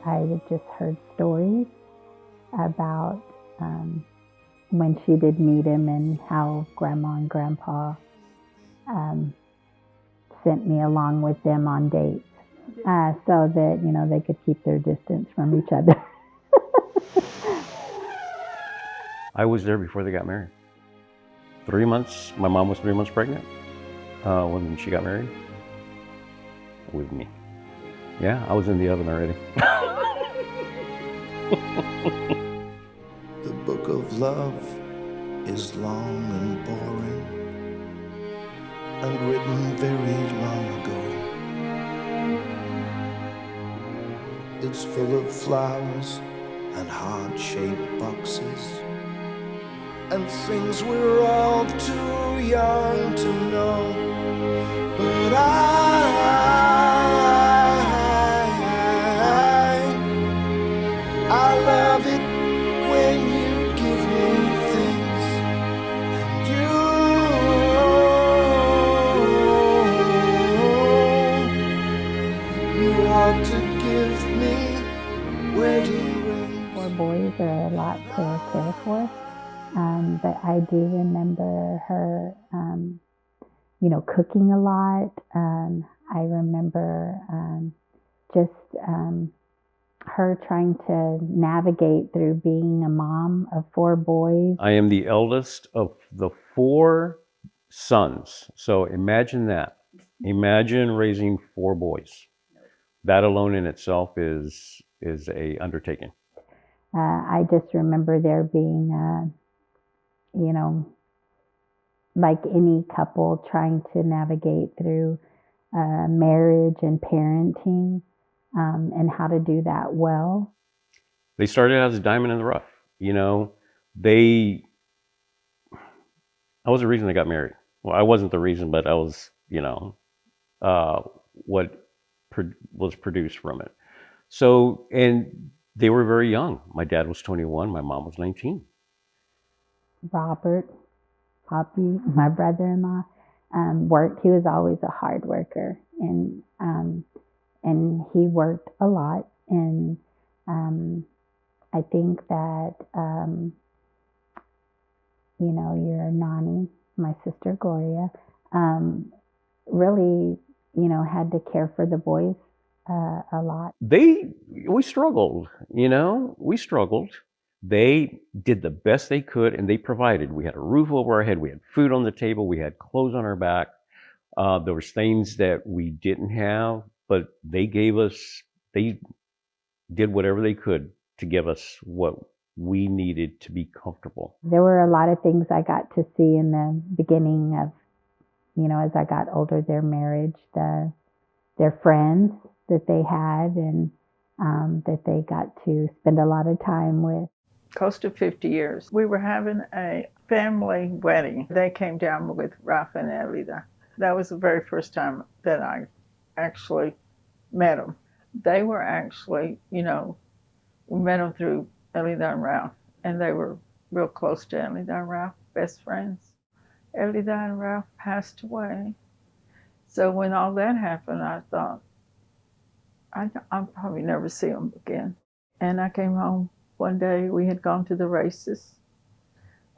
I had just heard stories about when she did meet him and how Grandma and Grandpa um, sent me along with them on dates so that, you know, they could keep their distance from each other. I was there before they got married. 3 months, my mom was 3 months pregnant when she got married with me. Yeah, I was in the oven already. The book of love is long and boring and written very long ago. It's full of flowers and heart-shaped boxes and things we're all too young to know. But I love it when you give me things, and you ought to give me wedding rings. 4 boys are a lot to care for, but I do remember her, you know, cooking a lot. I remember just her trying to navigate through being a mom of 4 boys. I am the eldest of the 4 sons. So imagine that. Imagine raising 4 boys. That alone in itself is a undertaking. I just remember there being, you know, like any couple trying to navigate through marriage and parenting, and how to do that well. They started out as a diamond in the rough. You know, I was the reason they got married. Well, I wasn't the reason, but I was, you know, what was produced from it. So, and they were very young. My dad was 21, my mom was 19. Robert, Poppy, my brother-in-law, worked. He was always a hard worker, and he worked a lot. And I think that, you know, your Nani, my sister Gloria, really, you know, had to care for the boys a lot. We struggled, you know, we struggled. They did the best they could, and they provided. We had a roof over our head, we had food on the table, we had clothes on our back. There was things that we didn't have, but they did whatever they could to give us what we needed to be comfortable. There were a lot of things I got to see in the beginning of, you know, as I got older, their marriage, their friends that they had, and that they got to spend a lot of time with. Close to 50 years. We were having a family wedding. They came down with Rafa and Elida. That was the very first time that I actually met them. They were actually, you know, we met them through Elida and Ralph, and they were real close to Elida and Ralph, best friends. Elida and Ralph passed away. So when all that happened, I thought, I'll probably never see them again. And I came home one day. We had gone to the races.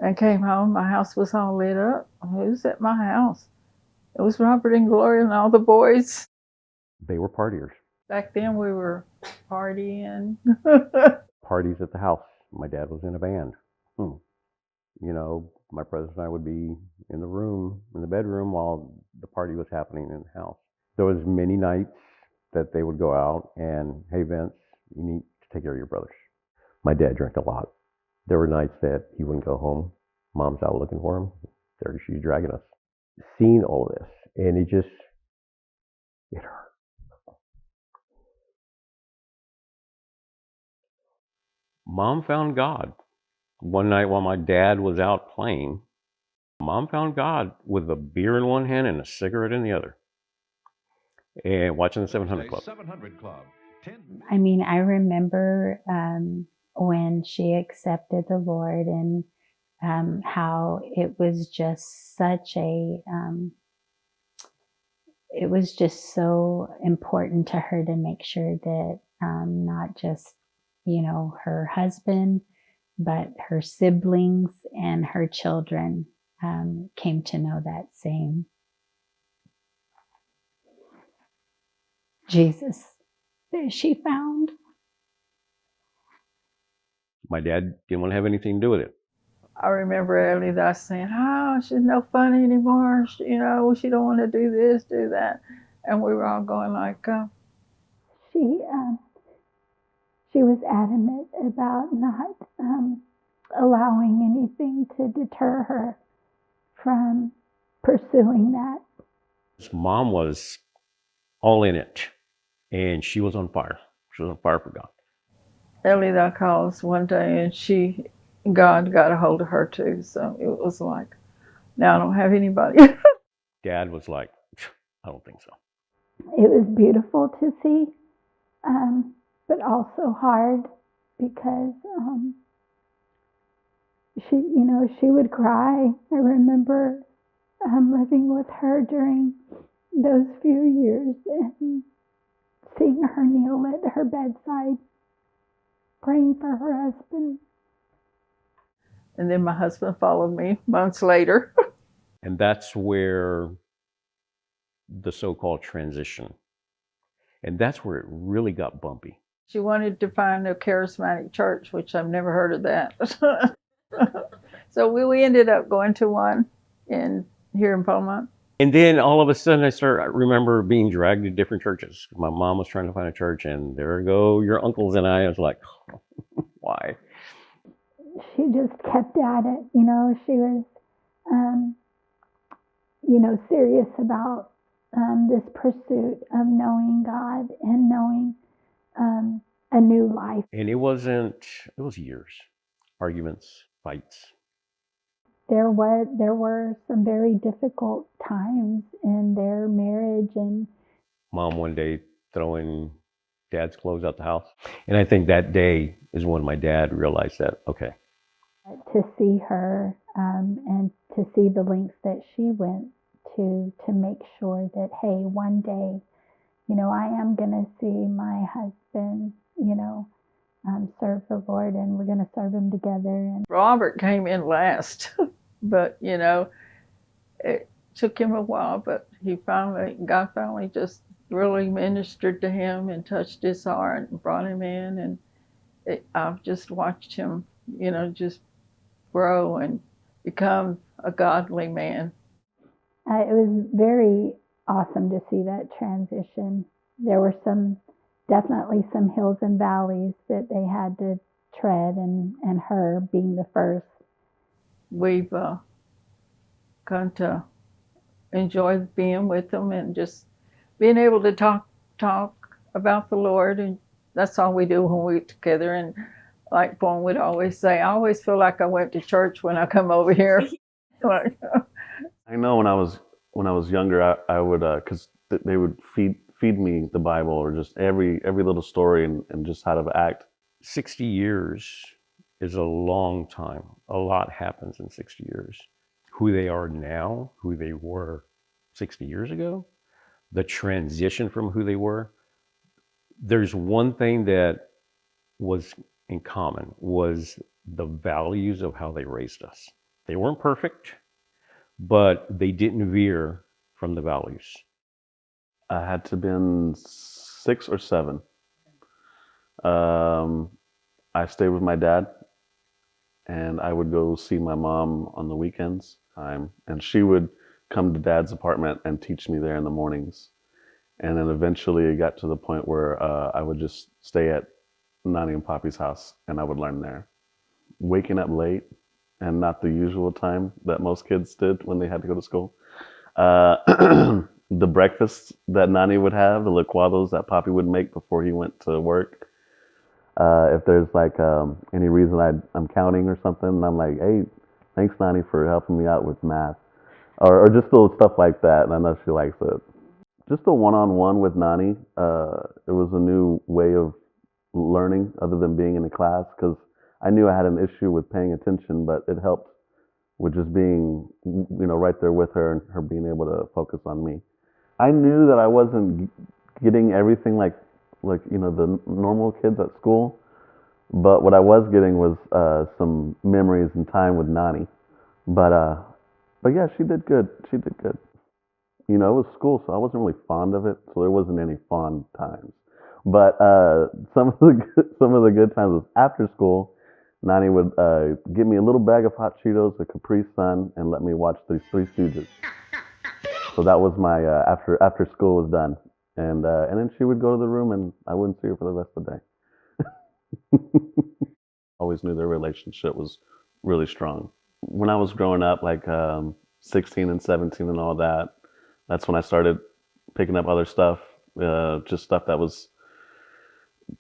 I came home, my house was all lit up. Who's at my house? It was Robert and Gloria and all the boys. They were partiers. Back then we were partying. Parties at the house. My dad was in a band. You know, my brothers and I would be in the bedroom, while the party was happening in the house. There was many nights that they would go out and, hey Vince, you need to take care of your brothers. My dad drank a lot. There were nights that he wouldn't go home. Mom's out looking for him. There she's dragging us. Seeing all this, and it hurt. Mom found God. One night while my dad was out playing, Mom found God with a beer in one hand and a cigarette in the other, and watching the 700 Club. I mean, I remember when she accepted the Lord, and how it was just such a, it was just so important to her to make sure that not just, her husband, but her siblings and her children came to know that same Jesus that she found. My dad didn't want to have anything to do with it. I remember Ellie saying, "Oh, she's no fun anymore. She don't want to do this, do that," and we were all going like, She she was adamant about not allowing anything to deter her from pursuing that. His mom was all in it, and she was on fire. She was on fire for God. Ellie calls one day, and God got a hold of her too. So it was like, now I don't have anybody. Dad was like, I don't think so. It was beautiful to see, but also hard because she would cry. I remember living with her during those few years and seeing her kneel at her bedside, praying for her husband. And then my husband followed me months later. And that's where the so-called transition, and that's where it really got bumpy. She wanted to find a charismatic church, which I've never heard of that. So we ended up going to one here in Beaumont. And then all of a sudden I remember being dragged to different churches. My mom was trying to find a church, and there go your uncles and I was like, why? She just kept at it. She was, serious about this pursuit of knowing God and knowing a new life. And it was years, arguments, fights. There were some very difficult times in their marriage, and Mom one day throwing Dad's clothes out the house. And I think that day is when my dad realized that, okay. To see her and to see the lengths that she went to make sure that, hey, one day, I am going to see my husband, serve the Lord, and we're going to serve him together. And Robert came in last, but it took him a while, but God finally just really ministered to him and touched his heart and brought him in. And I've just watched him, just grow and become a godly man. it was very awesome to see that transition. There were definitely some hills and valleys that they had to tread, and her being the first. We've come to enjoy being with them and just being able to talk about the Lord, and that's all we do when we're together. And like Vaughn would always say, I always feel like I went to church when I come over here. I know when I was younger, I would because they would feed me the Bible, or just every little story and just how to act. 60 years is a long time. A lot happens in 60 years. Who they are now, who they were 60 years ago, the transition from who they were. There's one thing that was in common, was the values of how they raised us. They weren't perfect, but they didn't veer from the values. I had to have been 6 or 7. I stayed with my dad, and I would go see my mom on the weekends, and she would come to Dad's apartment and teach me there in the mornings. And then eventually it got to the point where I would just stay at Nani and Poppy's house, and I would learn there. Waking up late, and not the usual time that most kids did when they had to go to school. The breakfasts that Nani would have, the licuados that Poppy would make before he went to work. If there's like any reason I'm counting or something, and I'm like, hey, thanks Nani for helping me out with math. Or just little stuff like that, and I know she likes it. Just a one-on-one with Nani, it was a new way of learning other than being in a class, because I knew I had an issue with paying attention, but it helped with just being, right there with her and her being able to focus on me. I knew that I wasn't getting everything like the normal kids at school, but what I was getting was some memories and time with Nani. But yeah, she did good. She did good. It was school, so I wasn't really fond of it, so there wasn't any fond times. But some of the good times was after school. Nani would give me a little bag of hot Cheetos, a Capri Sun, and let me watch the Three Stooges. So that was my after school was done, and then she would go to the room, and I wouldn't see her for the rest of the day. Always knew their relationship was really strong. When I was growing up, like 16 and 17 and all that, that's when I started picking up other stuff, just stuff that was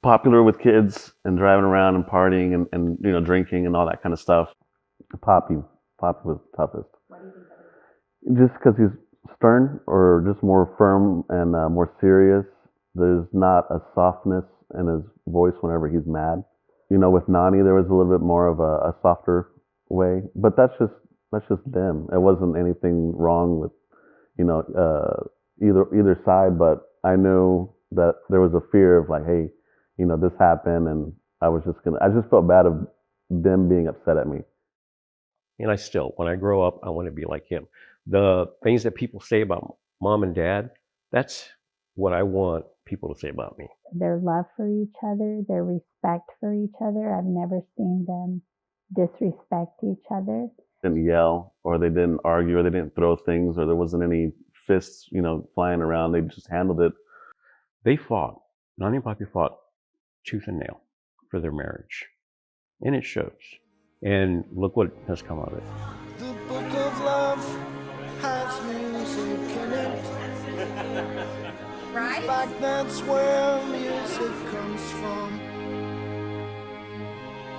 popular with kids and driving around and partying and drinking and all that kind of stuff. Poppy was the toughest. Just because he's stern or just more firm and more serious. There's not a softness in his voice whenever he's mad. With Nani, there was a little bit more of a softer way, but that's just them. It wasn't anything wrong with either side, but I knew that there was a fear of like, hey, this happened, and I just felt bad of them being upset at me. And when I grow up, I want to be like him. The things that people say about mom and dad, that's what I want people to say about me. Their love for each other, their respect for each other. I've never seen them disrespect each other. Didn't yell, or they didn't argue, or they didn't throw things, or there wasn't any fists, flying around. They just handled it. They fought. Nani and Papi fought tooth and nail for their marriage. And it shows. And look what has come of it. The book of love has music in it. Right? In fact, that's where music comes from.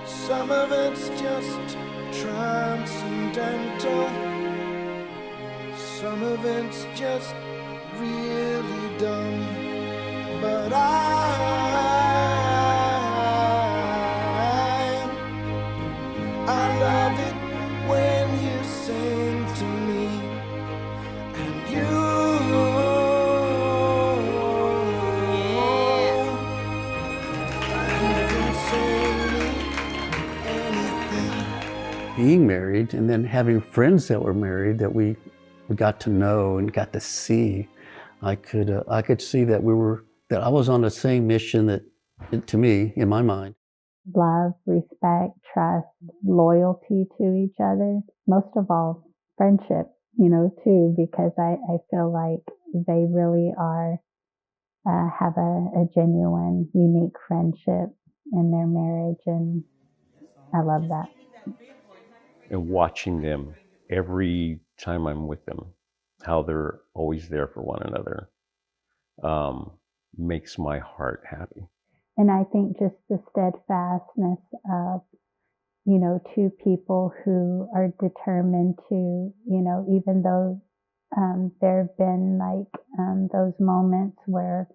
Some of it's just transcendental. Some of it's just really dumb. But I love it when you sing to me, and you can sing me anything. Being married and then having friends that were married that we got to know and got to see, I could see that that I was on the same mission that, to me, in my mind. Love, respect, trust, loyalty to each other. Most of all, friendship, too, because I feel like they really are, have a genuine, unique friendship in their marriage, and I love that. And watching them every time I'm with them, how they're always there for one another, makes my heart happy. And I think just the steadfastness of, two people who are determined to, even though there have been those moments where,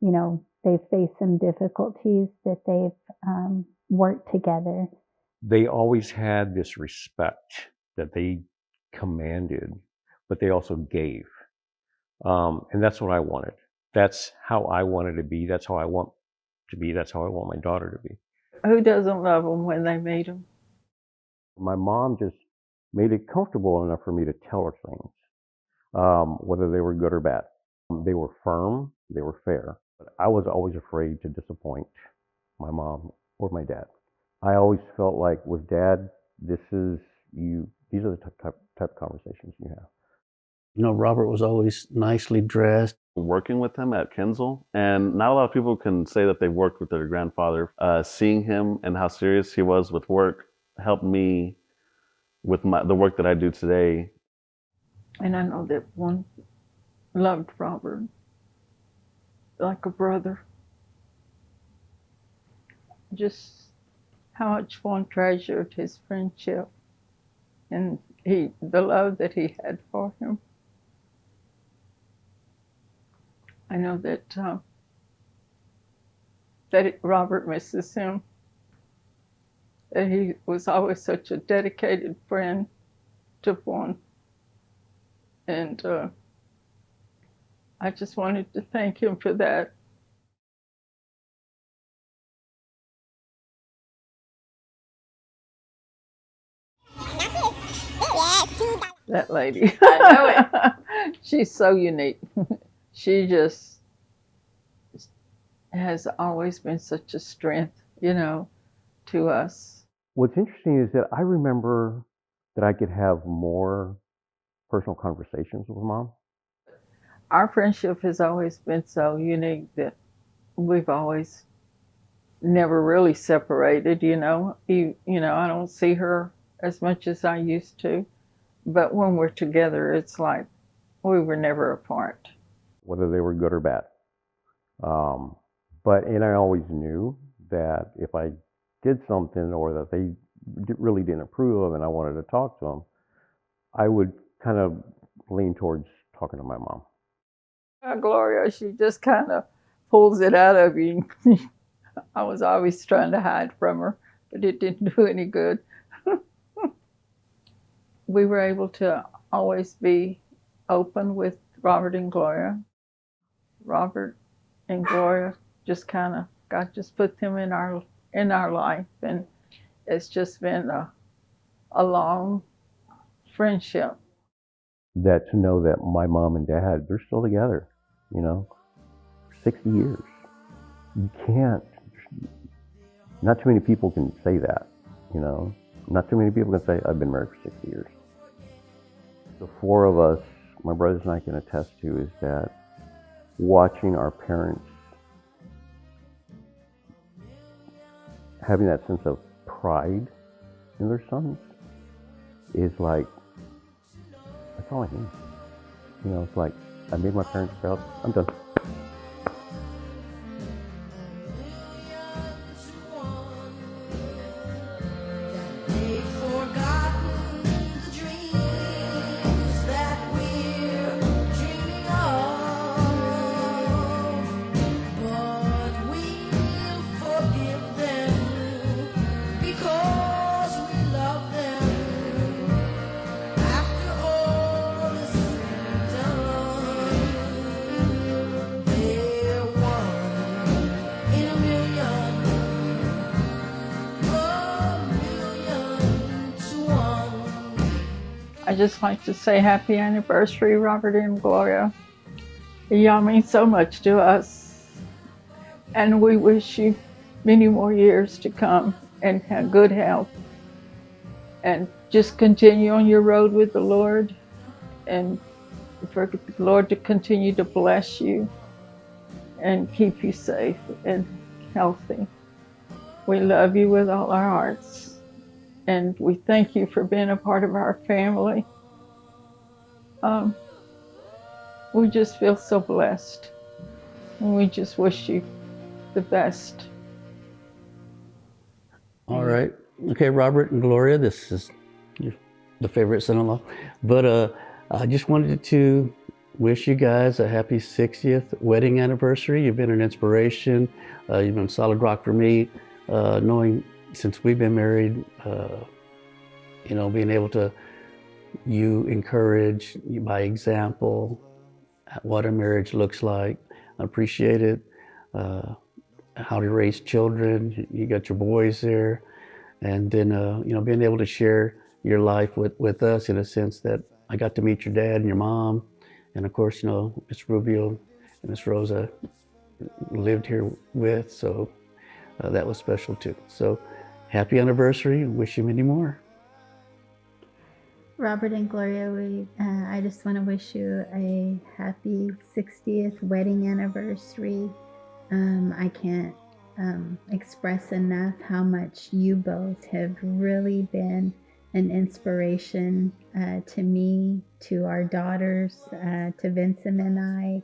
they've faced some difficulties, that they've worked together. They always had this respect that they commanded, but they also gave. And that's what I wanted. That's how I wanted to be. That's how I want to be. That's how I want my daughter to be. Who doesn't love them when they meet them? My mom just made it comfortable enough for me to tell her things, whether they were good or bad. They were firm, they were fair. But I was always afraid to disappoint my mom or my dad. I always felt like with Dad, these are the type of conversations you have. Robert was always nicely dressed. Working with him at Kensal, and not a lot of people can say that they've worked with their grandfather. Seeing him and how serious he was with work helped me with the work that I do today. And I know that one loved Robert like a brother. Just how much one treasured his friendship and the love that he had for him. I know that Robert misses him. That he was always such a dedicated friend to Vaughn, and I just wanted to thank him for that. That lady. I know it. She's so unique. She just has always been such a strength, to us. What's interesting is that I remember that I could have more personal conversations with Mom. Our friendship has always been so unique that we've always never really separated, I don't see her as much as I used to, but when we're together, it's like we were never apart. Whether they were good or bad. And I always knew that if I did something or that they really didn't approve of and I wanted to talk to them, I would kind of lean towards talking to my mom. Gloria, she just kind of pulls it out of you. I was always trying to hide from her, but it didn't do any good. We were able to always be open with Robert and Gloria. Robert and Gloria just kind of, God just put them in our life, and it's just been a long friendship. That to know that my mom and dad, they're still together, 60 years. You can't, not too many people can say that, Not too many people can say, I've been married for 60 years. The four of us, my brothers and I can attest to, is that watching our parents having that sense of pride in their sons is like, that's all I need. It's like, I made my parents proud, I'm done. I just like to say happy anniversary, Robert and Gloria. Y'all mean so much to us, and we wish you many more years to come and have good health, and just continue on your road with the Lord, and for the Lord to continue to bless you and keep you safe and healthy. We love you with all our hearts, and we thank you for being a part of our family. We just feel so blessed, and we just wish you the best. All right. Okay, Robert and Gloria, this is the favorite son-in-law. But I just wanted to wish you guys a happy 60th wedding anniversary. You've been an inspiration. You've been a solid rock for me, knowing since we've been married, being able to, you encourage by example what a marriage looks like. I appreciate it. How to raise children. You got your boys there. And then, being able to share your life with us in a sense that I got to meet your dad and your mom. And of course, Miss Rubio and Miss Rosa lived here with, so that was special too. So happy anniversary, wish you many more. Robert and Gloria, I just want to wish you a happy 60th wedding anniversary. I can't express enough how much you both have really been an inspiration to me, to our daughters, to Vincent and I.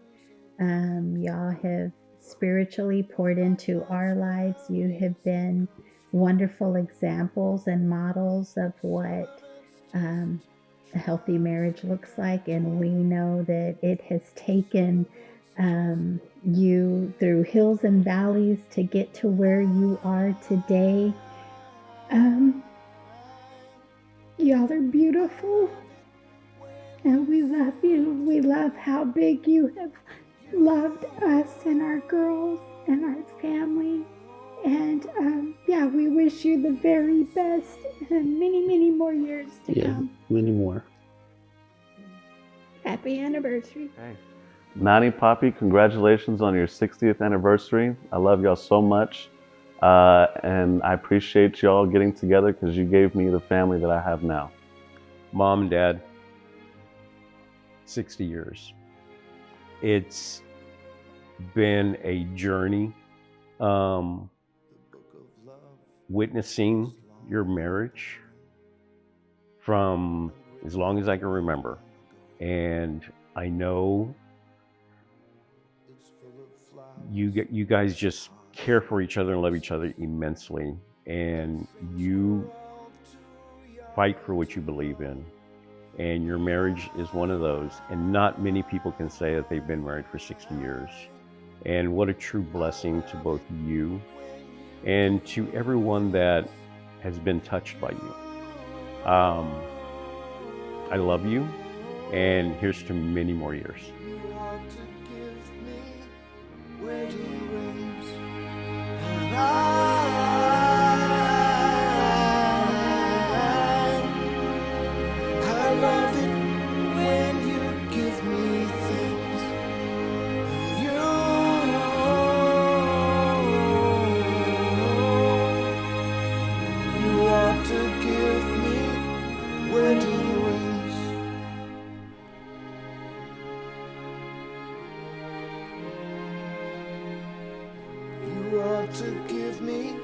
Y'all have spiritually poured into our lives. You have been wonderful examples and models of what a healthy marriage looks like, and we know that it has taken you through hills and valleys to get to where you are today. Y'all are beautiful, and we love you. We love how big you have loved us and our girls and our family. And yeah, we wish you the very best and many, many more years to come. Many more. Happy anniversary. Okay. Nani, Poppy, congratulations on your 60th anniversary. I love y'all so much. And I appreciate y'all getting together because you gave me the family that I have now. Mom and Dad, 60 years. It's been a journey. Witnessing your marriage from as long as I can remember. And I know you guys just care for each other and love each other immensely. And you fight for what you believe in. And your marriage is one of those. And not many people can say that they've been married for 60 years. And what a true blessing to both you and to everyone that has been touched by you. I love you, and here's to many more years. To give me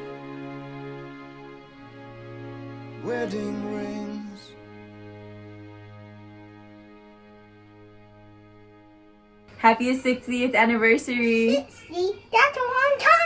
wedding rings. Happy 60th anniversary. 60? That's a long time.